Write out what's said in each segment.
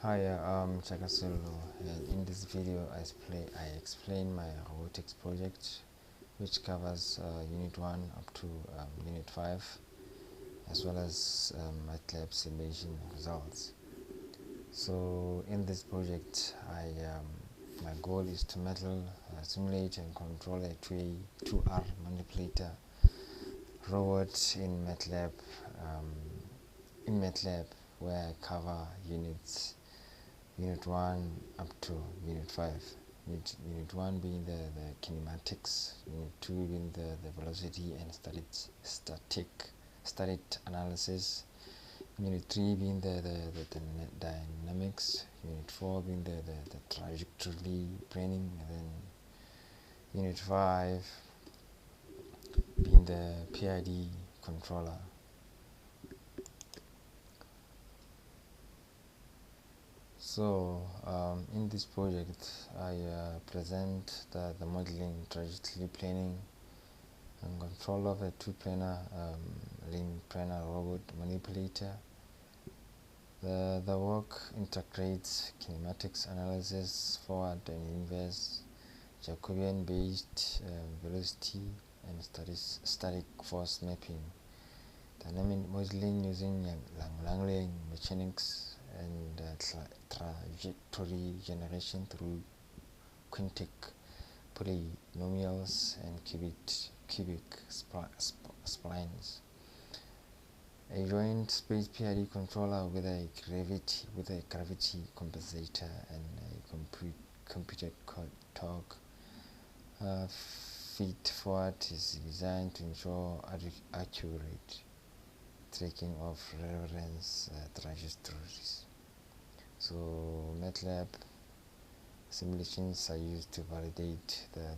Hi, I'm ChakaSA, and in this video I explain my robotics project, which covers Unit 1 up to Unit 5, as well as MATLAB simulation results. So in this project, my goal is to simulate and control a 2R manipulator robot in MATLAB, where I cover Unit 1 up to Unit 5. Unit 1 being the kinematics, Unit 2 being the velocity and static analysis, Unit 3 being the dynamics, Unit 4 being the trajectory planning, and then Unit 5 being the PID controller. So in this project I present the modeling, trajectory planning and control of a two-planar limb planar robot manipulator. The work integrates kinematics analysis, forward and inverse, Jacobian based velocity and static force mapping, dynamic modeling using Langley mechanics, and trajectory generation through quintic polynomials and cubic splines. A joint space PID controller with a gravity compensator and a computed torque feed forward is designed to ensure accurate tracking of reference trajectories. So MATLAB simulations are used to validate the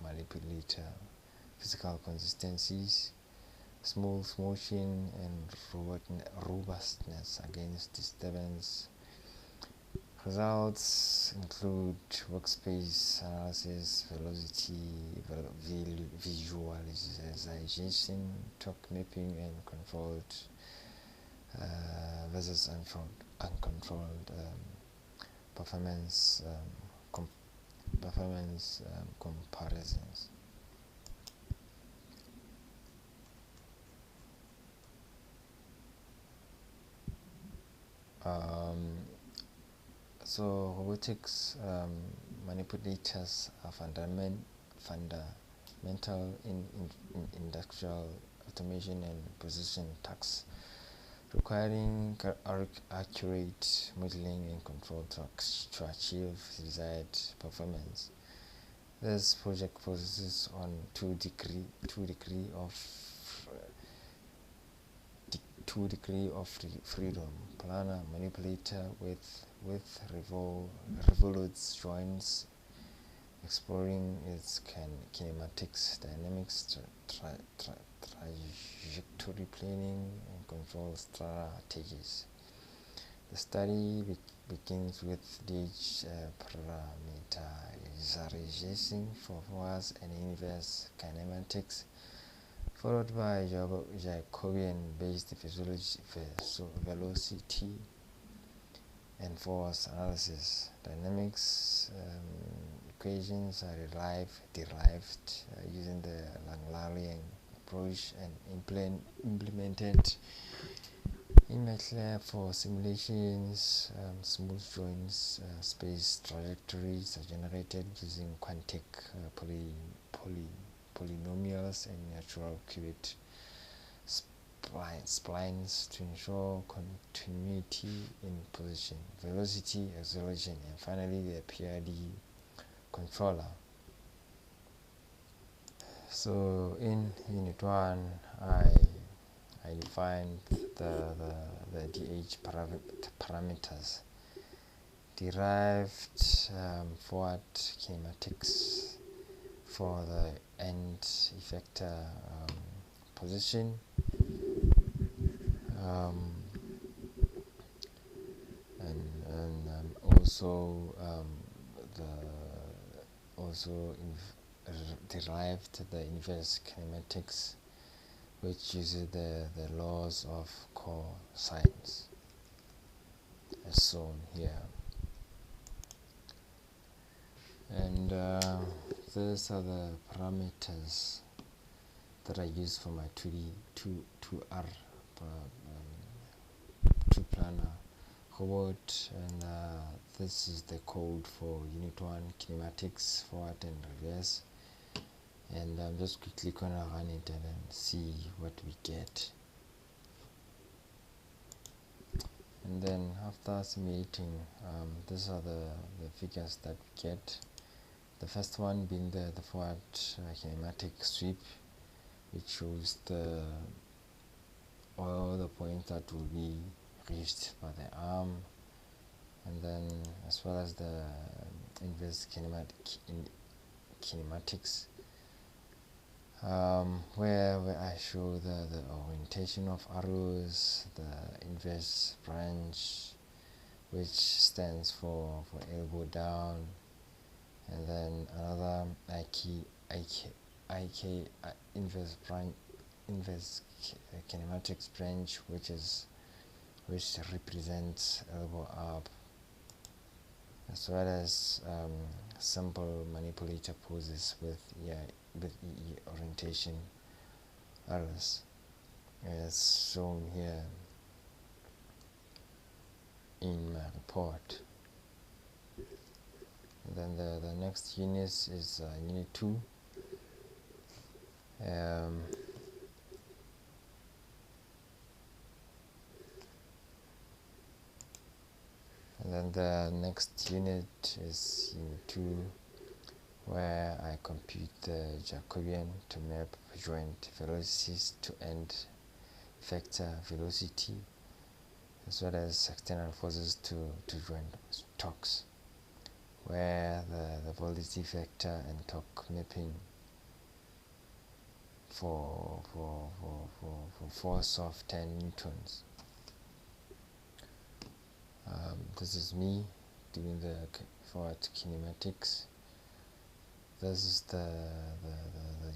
manipulator physical consistencies, smooth motion, and robustness against disturbance. Results include workspace analysis, velocity visualization, torque mapping, and controlled versus uncontrolled performance comparisons. So robotics manipulators are fundamental in industrial automation and precision tasks, requiring accurate modeling and control to achieve desired performance. This project focuses on two degree of freedom: planar manipulator with revolutes joints, exploring its kinematics, dynamics, trajectory planning, and control strategies. The study begins with gauge parameterization for forwards and inverse kinematics, followed by Jacobian-based velocity and force analysis. Dynamics equations are derived using the Langley approach and implemented in MATLAB for simulations. Smooth joints space trajectories are generated using quantic polynomials and natural qubit splines to ensure continuity in position, velocity, acceleration, and finally the PID controller. So in Unit 1 I defined the DH parameters, derived forward kinematics for the end effector position, and derived the inverse kinematics, which uses the laws of cosines. So zone here. And these are the parameters that I use for my 2R 2-planar robot, and this is the code for Unit 1 kinematics, forward and reverse. And I'm just quickly gonna run it and then see what we get. And then after simulating, these are the figures that we get. The first one being the forward kinematic sweep, which shows all the points that will be reached by the arm, and then as well as the inverse kinematics, where I show the orientation of arrows, the inverse branch, which stands for elbow down, and then another inverse kinematics branch, which represents elbow up, as well as simple manipulator poses with EE orientation arrows, as shown here in my report. And then the next unit is Unit 2. And then the next unit is Unit 2, where I compute the Jacobian to map joint velocities to end effector velocity, as well as external forces to joint torques, where the velocity vector and torque mapping for force of 10 newtons. This is me doing the forward kinematics. This is the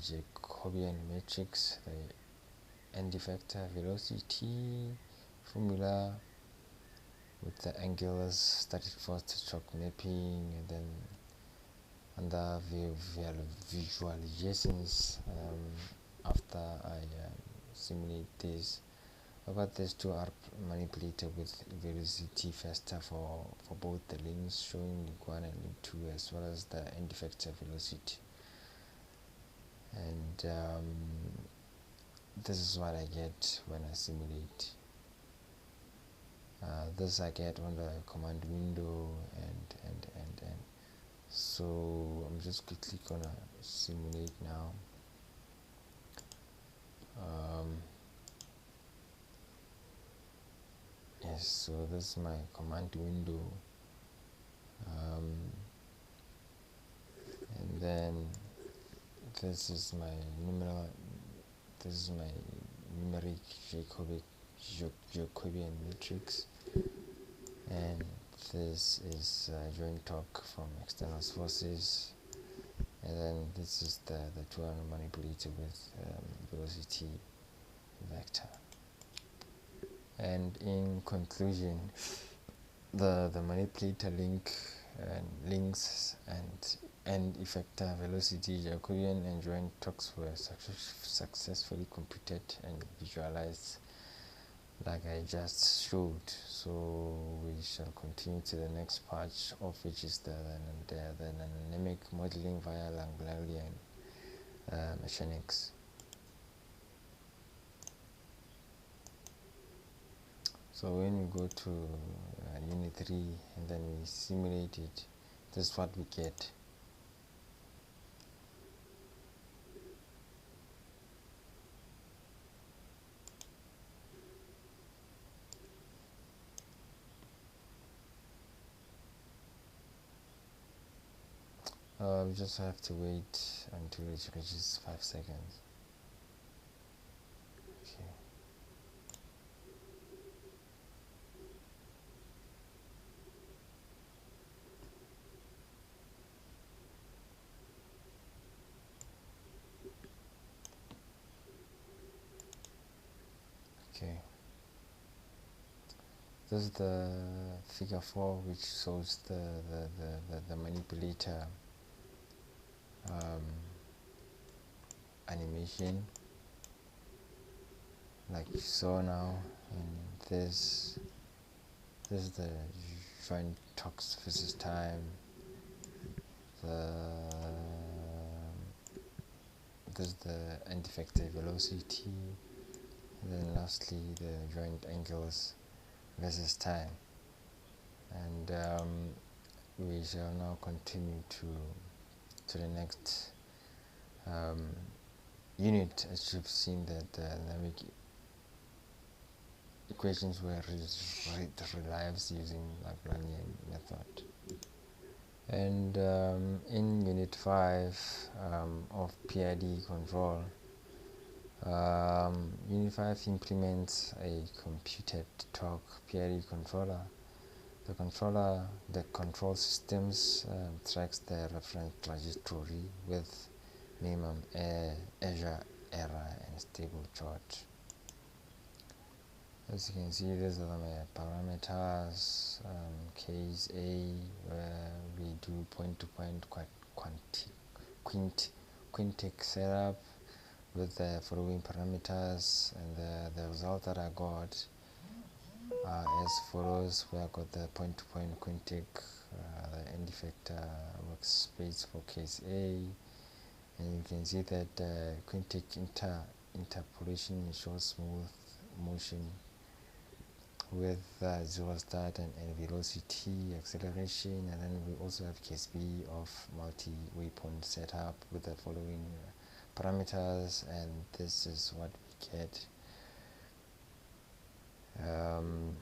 Jacobian matrix, the end effector velocity formula with the angles, static force to torque mapping, and then under visualizations, after I simulate this. But these two are manipulated with velocity vector for both the links, showing link 1 and link 2, as well as the end effector velocity. And this is what I get when I simulate. This I get on the command window, and so I'm just quickly gonna simulate now. Yes, so this is my command window, and then this is my numeric Jacobian matrix, and this is joint torque from external forces, and then this is the two are manipulated with velocity vector. And in conclusion, the manipulator links and end effector velocity, Jacobian and joint torques were successfully computed and visualized like I just showed. So we shall continue to the next part, of which is the dynamic modeling via Langlandian mechanics. So when we go to Unit 3 and then we simulate it, this is what we get. We just have to wait until it reaches 5 seconds. Okay. Okay. This is the figure 4, which shows the manipulator animation, like you saw now. And this is the joint torques versus time. This is the end effector velocity, and then lastly the joint angles versus time. And we shall now continue to the next unit. As you've seen that the dynamic equations were realized using Lagrangian method. And in unit 5 of PID control, unit 5 implements a computed torque PID controller. The control systems tracks the reference trajectory with minimum error and stable charge. As you can see, these are my parameters. Case A, where we do point-to-point quintic setup with the following parameters, and the result that I got as follows. We have got the point-to-point quintic, the end effector workspace for case A, and you can see that the quintic interpolation ensures smooth motion with zero start and velocity acceleration. And then we also have case B of multi-waypoint setup with the following parameters, and this is what we get. I'm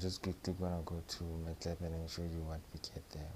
just quickly gonna go to MATLAB and show you what we get there.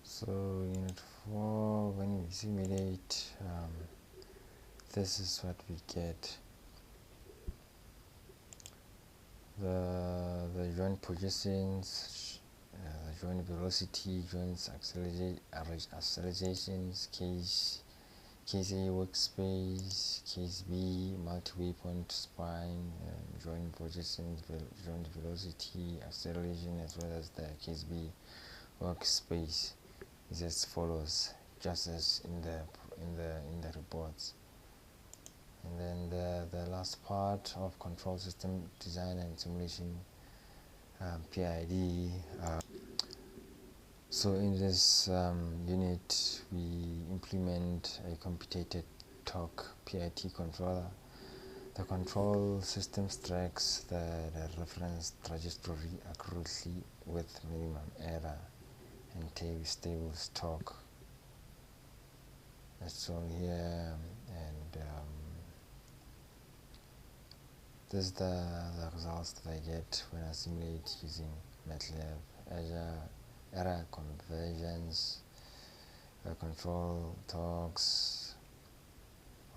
So unit 4, when we simulate, this is what we get. The joint positions, the joint velocity, joint accelerations, case A workspace, case B multi-waypoint spine, joint positions, joint velocity, acceleration, as well as the case B workspace is as follows, just as in the reports. And then the last part of control system design and simulation, PID. So in this unit, we implement a computed torque PID controller. The control system tracks the reference trajectory accurately with minimum error and stable torque, as shown here. And this is the results that I get when I simulate using MATLAB, error conversions, control torques,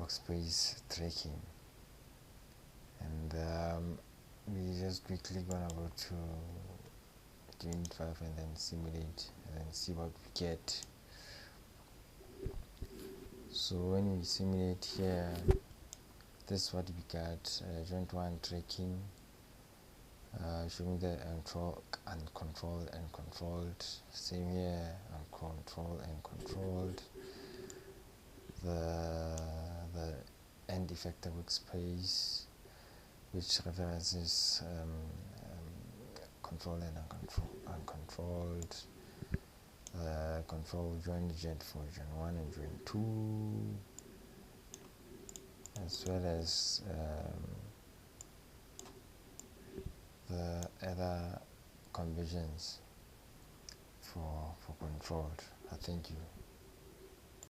workspace tracking. And we just quickly gonna go to unit 5 and then simulate and then see what we get. So when we simulate here, this is what we got. Joint 1 tracking, showing the uncontrolled and controlled. Same here, uncontrolled and controlled. The end effector workspace, which references controlled and uncontrolled. Control joint jet for joint 1 and joint 2, as well as the other conversions for controlled. Thank you.